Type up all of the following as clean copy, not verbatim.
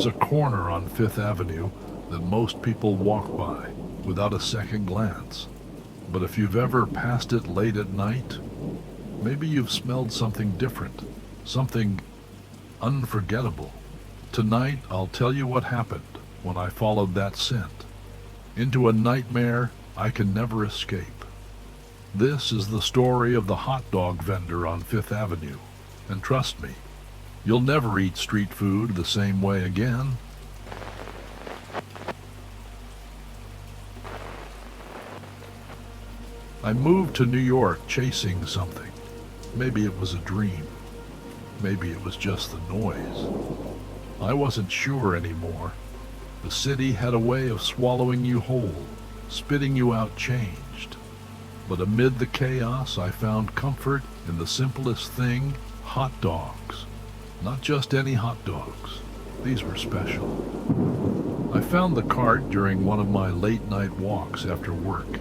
There's a corner on Fifth Avenue that most people walk by without a second glance. But if you've ever passed it late at night, maybe you've smelled something different, something unforgettable. Tonight, I'll tell you what happened when I followed that scent into a nightmare I can never escape. This is the story of the hot dog vendor on Fifth Avenue, and trust me, you'll never eat street food the same way again. I moved to New York chasing something. Maybe it was a dream. Maybe it was just the noise. I wasn't sure anymore. The city had a way of swallowing you whole, spitting you out changed. But amid the chaos, I found comfort in the simplest thing, hot dogs. Not just any hot dogs. These were special. I found the cart during one of my late-night walks after work,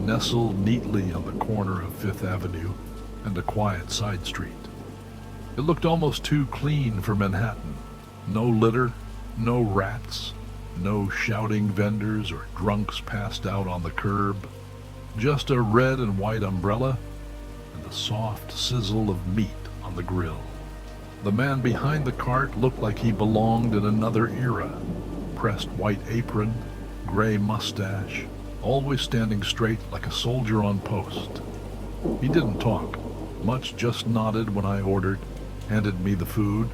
nestled neatly on the corner of Fifth Avenue and a quiet side street. It looked almost too clean for Manhattan. No litter, no rats, no shouting vendors or drunks passed out on the curb. Just a red and white umbrella and the soft sizzle of meat on the grill. The man behind the cart looked like he belonged in another era. Pressed white apron, gray mustache, always standing straight like a soldier on post. He didn't talk much, just nodded when I ordered, handed me the food,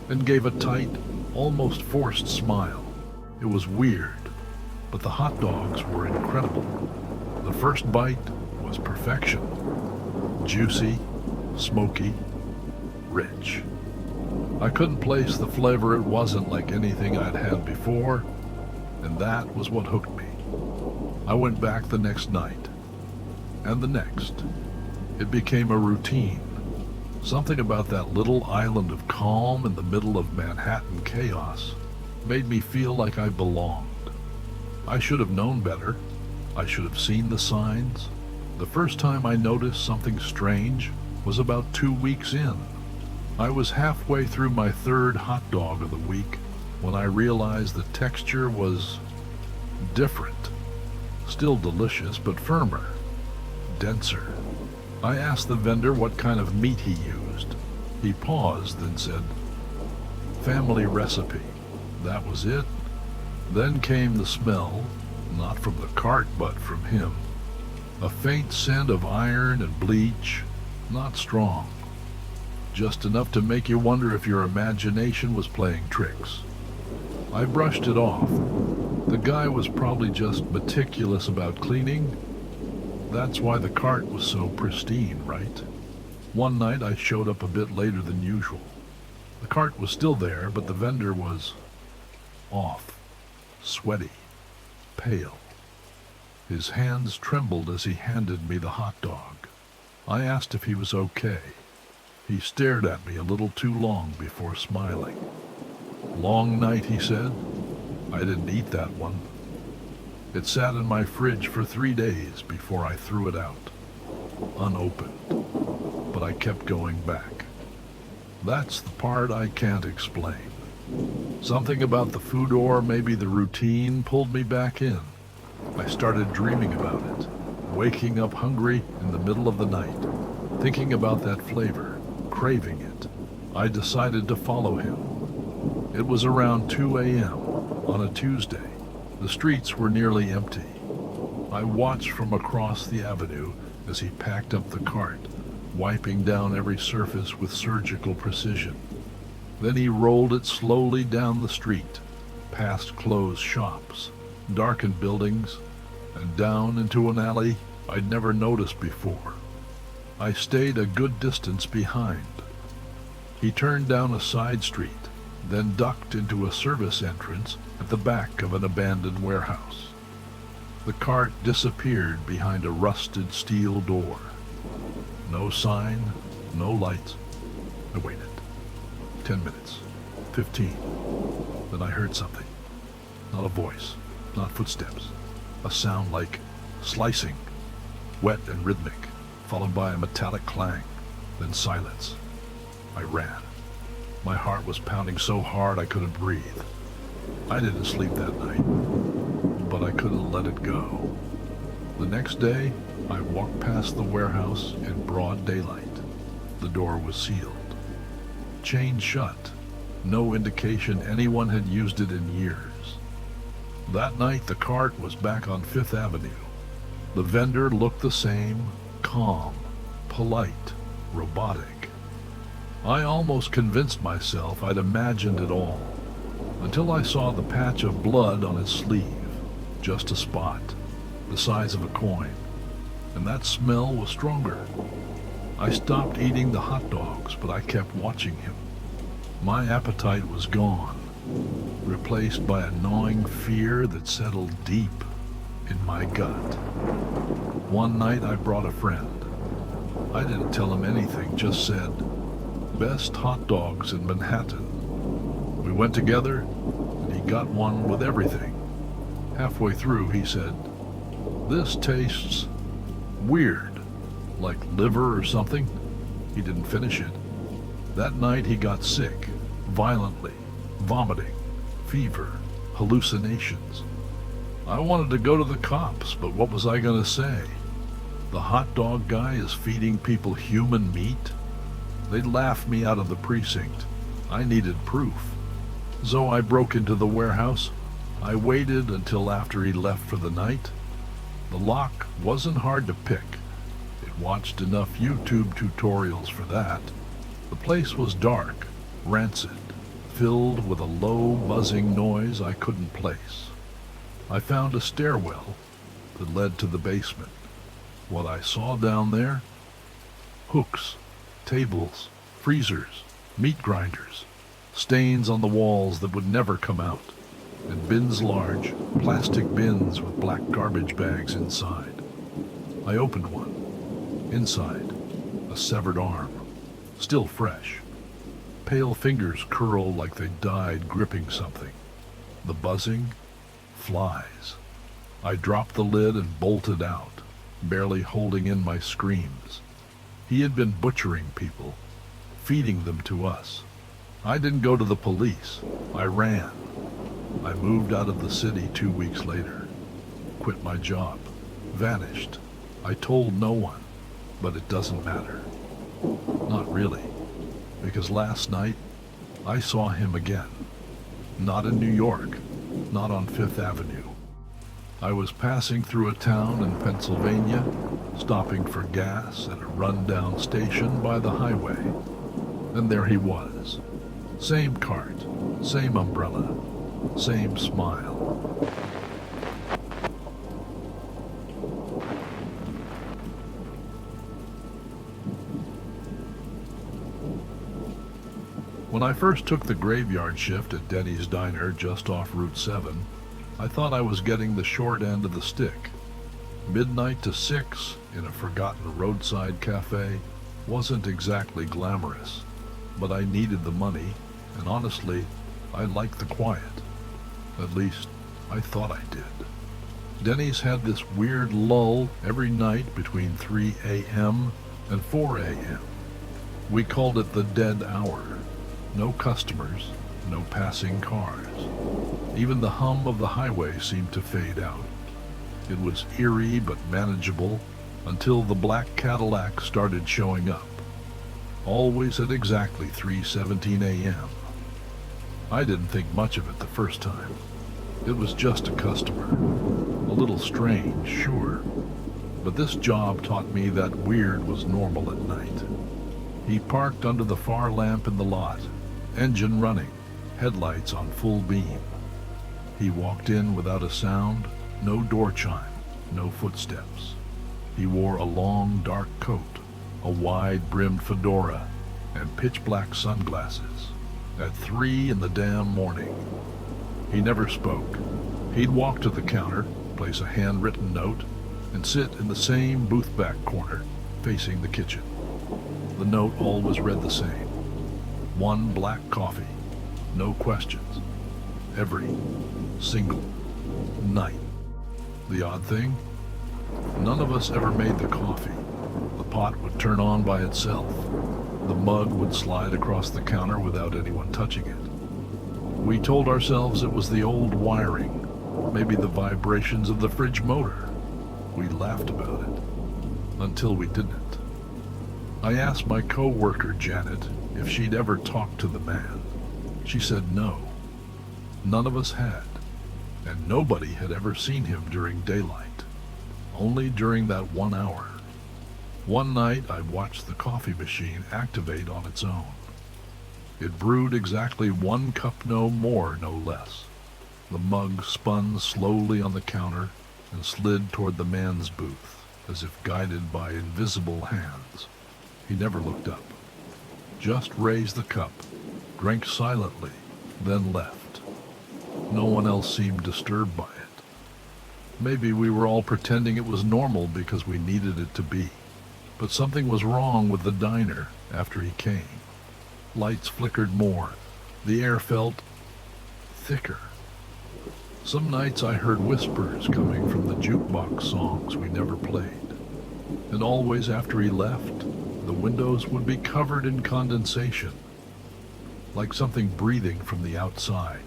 and gave a tight, almost forced smile. It was weird, but the hot dogs were incredible. The first bite was perfection. Juicy, smoky, rich. I couldn't place the flavor. It wasn't like anything I'd had before, and that was what hooked me. I went back the next night, and the next. It became a routine. Something about that little island of calm in the middle of Manhattan chaos made me feel like I belonged. I should have known better. I should have seen the signs. The first time I noticed something strange was about 2 weeks in. I was halfway through my third hot dog of the week when I realized the texture was different. Still delicious, but firmer, denser. I asked the vendor what kind of meat he used. He paused, then said, "Family recipe." That was it. Then came the smell, not from the cart, but from him. A faint scent of iron and bleach, not strong. Just enough to make you wonder if your imagination was playing tricks. I brushed it off. The guy was probably just meticulous about cleaning. That's why the cart was so pristine, right? One night I showed up a bit later than usual. The cart was still there, but the vendor was off, sweaty, pale. His hands trembled as he handed me the hot dog. I asked if he was okay. He stared at me a little too long before smiling. "Long night," he said. "I didn't eat that one. It sat in my fridge for 3 days before I threw it out, unopened, but I kept going back." That's the part I can't explain. Something about the food, or maybe the routine, pulled me back in. I started dreaming about it, waking up hungry in the middle of the night, thinking about that flavor, craving it. I decided to follow him. It was around 2 a.m. on a Tuesday. The streets were nearly empty. I watched from across the avenue as he packed up the cart, wiping down every surface with surgical precision. Then he rolled it slowly down the street, past closed shops, darkened buildings, and down into an alley I'd never noticed before. I stayed a good distance behind. He turned down a side street, then ducked into a service entrance at the back of an abandoned warehouse. The cart disappeared behind a rusted steel door. No sign, no lights. I waited. 10 minutes. 15. Then I heard something. Not a voice, not footsteps. A sound like slicing, wet and rhythmic, followed by a metallic clang, then silence. I ran. My heart was pounding so hard I couldn't breathe. I didn't sleep that night, but I couldn't let it go. The next day, I walked past the warehouse in broad daylight. The door was sealed, chained shut, no indication anyone had used it in years. That night, the cart was back on Fifth Avenue. The vendor looked the same, calm, polite, robotic. I almost convinced myself I'd imagined it all, until I saw the patch of blood on his sleeve, just a spot, the size of a coin, and that smell was stronger. I stopped eating the hot dogs, but I kept watching him. My appetite was gone, replaced by a gnawing fear that settled deep in my gut. One night I brought a friend. I didn't tell him anything, just said, "Best hot dogs in Manhattan." We went together, and he got one with everything. Halfway through, he said, "This tastes weird, like liver or something." He didn't finish it. That night he got sick, violently, vomiting, fever, hallucinations. I wanted to go to the cops, but what was I going to say? The hot dog guy is feeding people human meat? They'd laugh me out of the precinct. I needed proof. So I broke into the warehouse. I waited until after he left for the night. The lock wasn't hard to pick. It watched enough YouTube tutorials for that. The place was dark, rancid, filled with a low, buzzing noise I couldn't place. I found a stairwell that led to the basement. What I saw down there? Hooks, tables, freezers, meat grinders, stains on the walls that would never come out, and bins large, plastic bins with black garbage bags inside. I opened one. Inside, a severed arm, still fresh. Pale fingers curl like they died gripping something. The buzzing? Flies. I dropped the lid and bolted out, barely holding in my screams. He had been butchering people, feeding them to us. I didn't go to the police. I ran. I moved out of the city 2 weeks later. Quit my job. Vanished. I told no one, but it doesn't matter. Not really, because last night I saw him again. Not in New York, not on Fifth Avenue. I was passing through a town in Pennsylvania, stopping for gas at a run-down station by the highway. And there he was. Same cart, same umbrella, same smile. When I first took the graveyard shift at Denny's Diner just off Route 7, I thought I was getting the short end of the stick. Midnight to 6 in a forgotten roadside cafe wasn't exactly glamorous, but I needed the money, and honestly, I liked the quiet. At least, I thought I did. Denny's had this weird lull every night between 3 a.m. and 4 a.m. We called it the dead hour. No customers, no passing cars. Even the hum of the highway seemed to fade out. It was eerie but manageable until the black Cadillac started showing up. Always at exactly 3:17 a.m. I didn't think much of it the first time. It was just a customer. A little strange, sure. But this job taught me that weird was normal at night. He parked under the far lamp in the lot, engine running, headlights on full beam. He walked in without a sound, no door chime, no footsteps. He wore a long, dark coat, a wide-brimmed fedora, and pitch-black sunglasses. At 3 in the damn morning. He never spoke. He'd walk to the counter, place a handwritten note, and sit in the same booth-back corner, facing the kitchen. The note always read the same. 1 black coffee, no questions. Every single night. The odd thing? None of us ever made the coffee. The pot would turn on by itself. The mug would slide across the counter without anyone touching it. We told ourselves it was the old wiring, maybe the vibrations of the fridge motor. We laughed about it, until we didn't. I asked my co-worker Janet if she'd ever talked to the man. She said no. None of us had, and nobody had ever seen him during daylight, only during that 1 hour. One night I watched the coffee machine activate on its own. It brewed exactly 1 cup, no more, no less. The mug spun slowly on the counter and slid toward the man's booth, as if guided by invisible hands. He never looked up, just raised the cup, drank silently, then left. No one else seemed disturbed by it. Maybe we were all pretending it was normal because we needed it to be. But something was wrong with the diner after he came. Lights flickered more. The air felt thicker. Some nights I heard whispers coming from the jukebox songs we never played. And always after he left, the windows would be covered in condensation, like something breathing from the outside.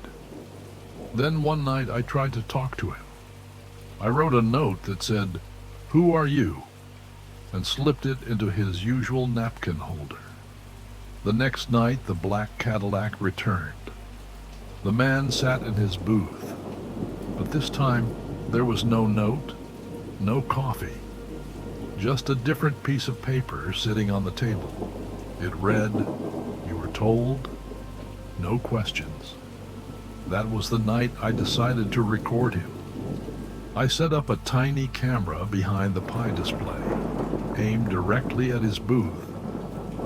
Then one night I tried to talk to him. I wrote a note that said, "Who are you?" and slipped it into his usual napkin holder. The next night the black Cadillac returned. The man sat in his booth, but this time there was no note, no coffee, just a different piece of paper sitting on the table. It read, "You were told, no questions." That was the night I decided to record him. I set up a tiny camera behind the pie display, aimed directly at his booth.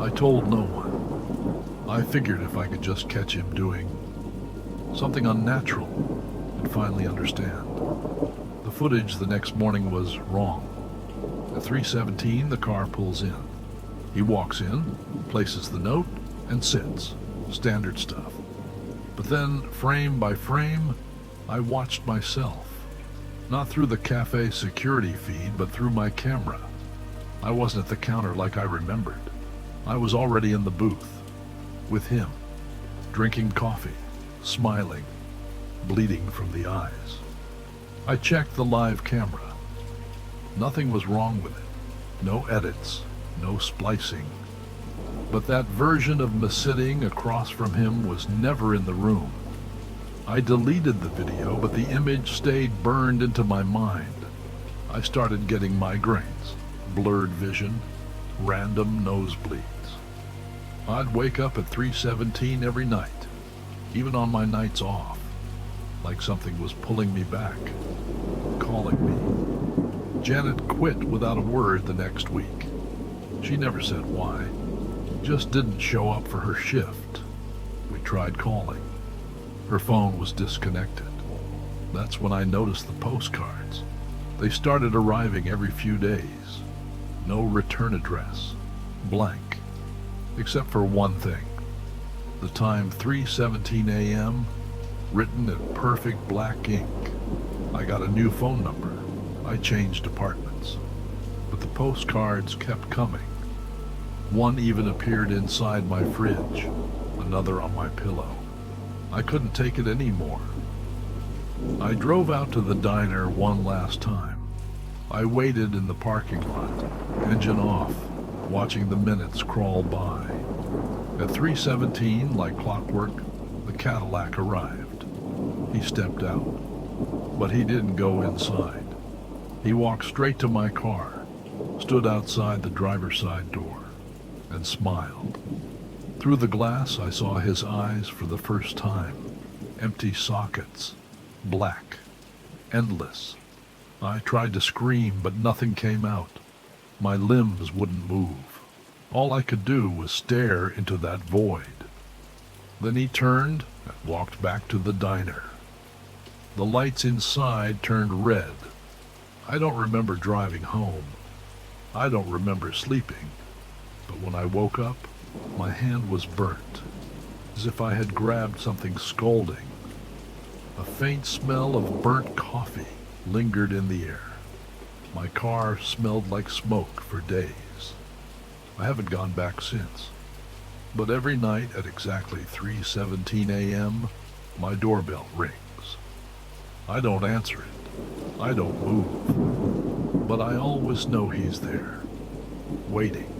I told no one. I figured if I could just catch him doing something unnatural, I'd finally understand. The footage the next morning was wrong. At 3:17, the car pulls in. He walks in, places the note, and sits. Standard stuff. But then, frame by frame, I watched myself. Not through the cafe security feed, but through my camera. I wasn't at the counter like I remembered. I was already in the booth, with him, drinking coffee, smiling, bleeding from the eyes. I checked the live camera. Nothing was wrong with it. No edits, no splicing. But that version of me sitting across from him was never in the room. I deleted the video, but the image stayed burned into my mind. I started getting migraines, blurred vision, random nosebleeds. I'd wake up at 3:17 every night, even on my nights off, like something was pulling me back, calling me. Janet quit without a word the next week. She never said why, just didn't show up for her shift. We tried calling. Her phone was disconnected. That's when I noticed the postcards. They started arriving every few days. No return address. Blank. Except for one thing. The time 3:17 a.m., written in perfect black ink. I got a new phone number. I changed apartments. But the postcards kept coming. One even appeared inside my fridge, another on my pillow. I couldn't take it anymore. I drove out to the diner one last time. I waited in the parking lot, engine off, watching the minutes crawl by. At 3:17, like clockwork, the Cadillac arrived. He stepped out, but he didn't go inside. He walked straight to my car, stood outside the driver's side door, and smiled. Through the glass, I saw his eyes for the first time. Empty sockets, black, endless. I tried to scream, but nothing came out. My limbs wouldn't move. All I could do was stare into that void. Then he turned and walked back to the diner. The lights inside turned red. I don't remember driving home. I don't remember sleeping. But when I woke up, my hand was burnt, as if I had grabbed something scalding. A faint smell of burnt coffee lingered in the air. My car smelled like smoke for days. I haven't gone back since. But every night at exactly 3:17 a.m., My doorbell rings. I don't answer it. I don't move. But I always know he's there, waiting.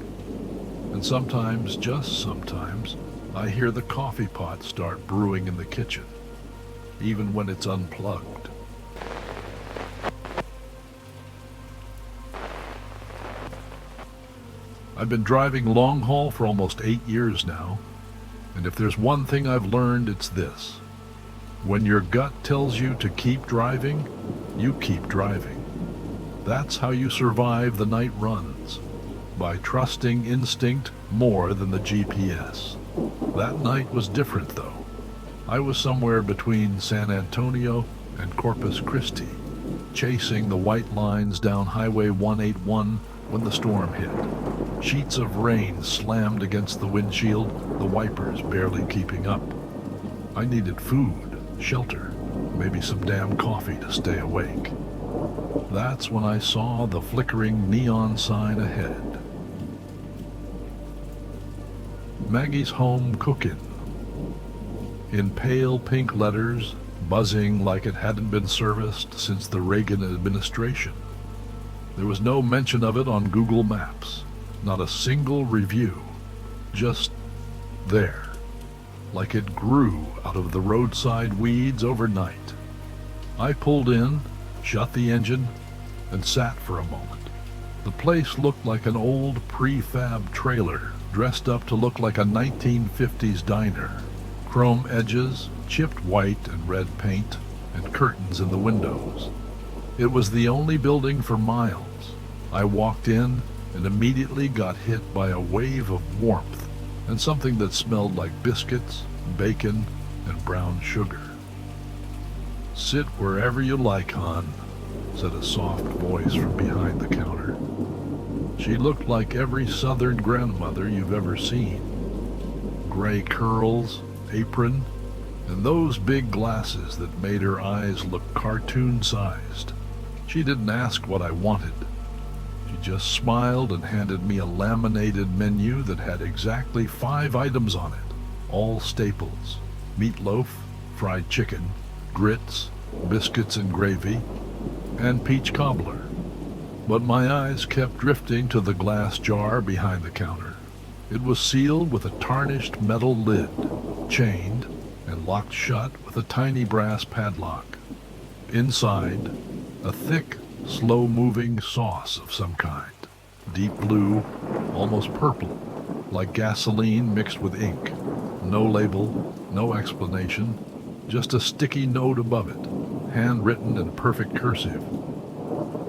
And sometimes, just sometimes, I hear the coffee pot start brewing in the kitchen, even when it's unplugged. I've been driving long haul for almost 8 years now, and if there's one thing I've learned, it's this. When your gut tells you to keep driving, you keep driving. That's how you survive the night runs, by trusting instinct more than the GPS. That night was different, though. I was somewhere between San Antonio and Corpus Christi, chasing the white lines down Highway 181 when the storm hit. Sheets of rain slammed against the windshield, the wipers barely keeping up. I needed food, shelter, maybe some damn coffee to stay awake. That's when I saw the flickering neon sign ahead. Maggie's Home Cookin'. In pale pink letters, buzzing like it hadn't been serviced since the Reagan administration. There was no mention of it on Google Maps, not a single review, just there, like it grew out of the roadside weeds overnight. I pulled in, shut the engine, and sat for a moment. The place looked like an old prefab trailer, dressed up to look like a 1950s diner. Chrome edges, chipped white and red paint, and curtains in the windows. It was the only building for miles. I walked in and immediately got hit by a wave of warmth and something that smelled like biscuits, bacon, and brown sugar. "Sit wherever you like, hon," said a soft voice from behind the counter. She looked like every Southern grandmother you've ever seen. Gray curls, apron, and those big glasses that made her eyes look cartoon-sized. She didn't ask what I wanted. She just smiled and handed me a laminated menu that had exactly 5 items on it, all staples: meatloaf, fried chicken, grits, biscuits and gravy, and peach cobbler. But my eyes kept drifting to the glass jar behind the counter. It was sealed with a tarnished metal lid, chained, and locked shut with a tiny brass padlock. Inside, a thick, slow-moving sauce of some kind, deep blue, almost purple, like gasoline mixed with ink. No label, no explanation, just a sticky note above it, handwritten in perfect cursive.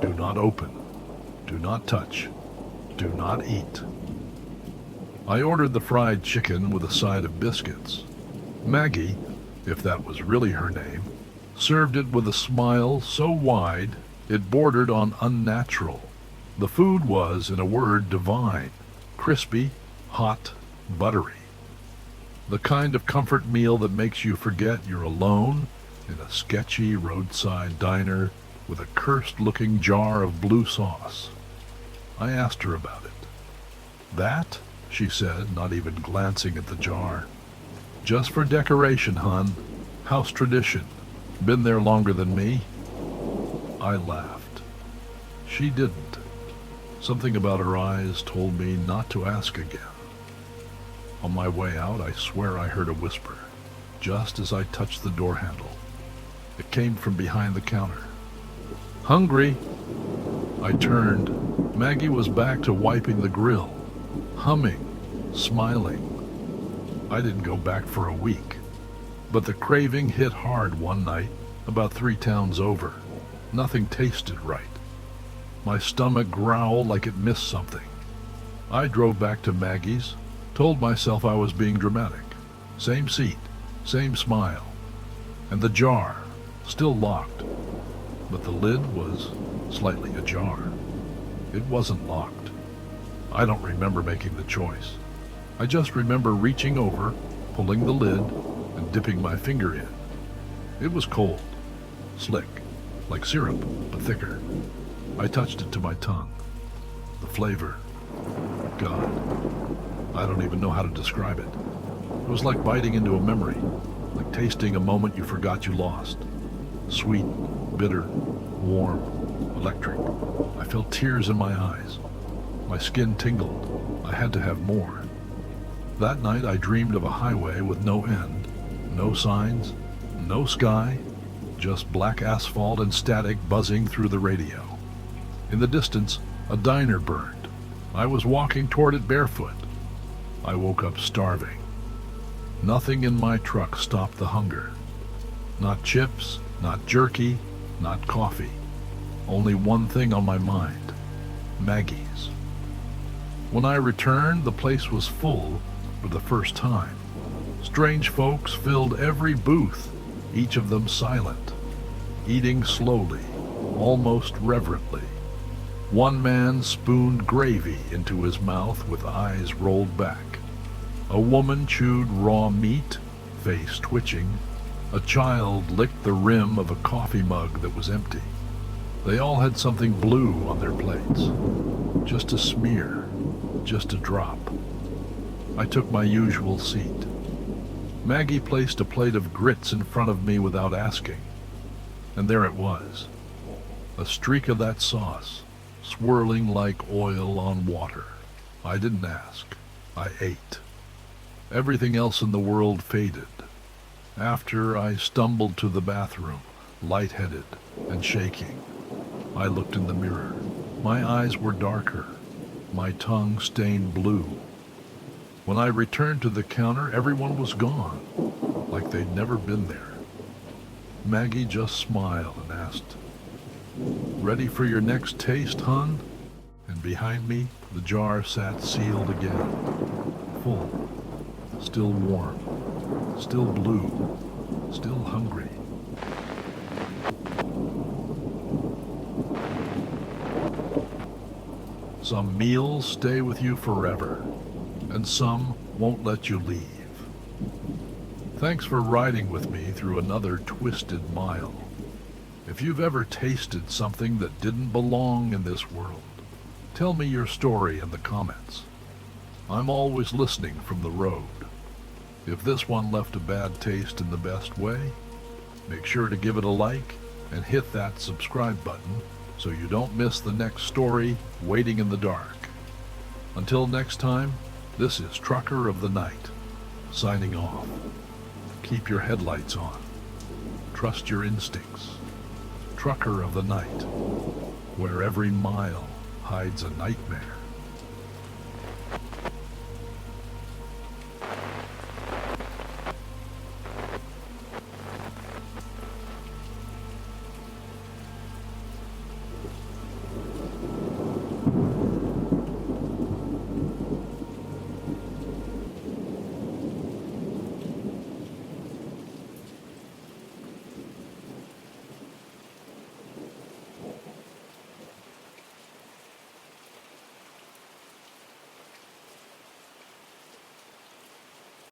Do not open. Do not touch. Do not eat. I ordered the fried chicken with a side of biscuits. Maggie, if that was really her name, served it with a smile so wide it bordered on unnatural. The food was, in a word, divine, crispy, hot, buttery. The kind of comfort meal that makes you forget you're alone in a sketchy roadside diner with a cursed-looking jar of blue sauce. I asked her about it. "That?" she said, not even glancing at the jar. "Just for decoration, hon. House tradition. Been there longer than me." I laughed. She didn't. Something about her eyes told me not to ask again. On my way out, I swear I heard a whisper, just as I touched the door handle. It came from behind the counter. "Hungry?" I turned. Maggie was back to wiping the grill, humming, smiling. I didn't go back for a week, but the craving hit hard one night, about 3 towns over. Nothing tasted right. My stomach growled like it missed something. I drove back to Maggie's, told myself I was being dramatic. Same seat, same smile, and the jar, still locked, but the lid was slightly ajar. It wasn't locked. I don't remember making the choice. I just remember reaching over, pulling the lid, and dipping my finger in. It was cold, slick, like syrup, but thicker. I touched it to my tongue. The flavor, God, I don't even know how to describe it. It was like biting into a memory, like tasting a moment you forgot you lost. Sweet, bitter, warm, electric. I felt tears in my eyes. My skin tingled. I had to have more. That night I dreamed of a highway with no end, no signs, no sky, just black asphalt and static buzzing through the radio. In the distance, a diner burned. I was walking toward it barefoot. I woke up starving. Nothing in my truck stopped the hunger. Not chips, not jerky, not coffee. Only one thing on my mind: Maggie's. When I returned, the place was full for the first time. Strange folks filled every booth, each of them silent, eating slowly, almost reverently. One man spooned gravy into his mouth with eyes rolled back. A woman chewed raw meat, face twitching. A child licked the rim of a coffee mug that was empty. They all had something blue on their plates. Just a smear, just a drop. I took my usual seat. Maggie placed a plate of grits in front of me without asking. And there it was. A streak of that sauce, swirling like oil on water. I didn't ask. I ate. Everything else in the world faded. After I stumbled to the bathroom, lightheaded and shaking. I looked in the mirror. My eyes were darker. My tongue stained blue. When I returned to the counter, everyone was gone, like they'd never been there. Maggie just smiled and asked, "Ready for your next taste, hun?" And behind me, the jar sat sealed again. Full, still warm, still blue, still hungry. Some meals stay with you forever, and some won't let you leave. Thanks for riding with me through another twisted mile. If you've ever tasted something that didn't belong in this world, tell me your story in the comments. I'm always listening from the road. If this one left a bad taste in the best way, make sure to give it a like and hit that subscribe button so you don't miss the next story waiting in the dark. Until next time, this is Trucker of the Night, signing off. Keep your headlights on. Trust your instincts. Trucker of the Night, where every mile hides a nightmare.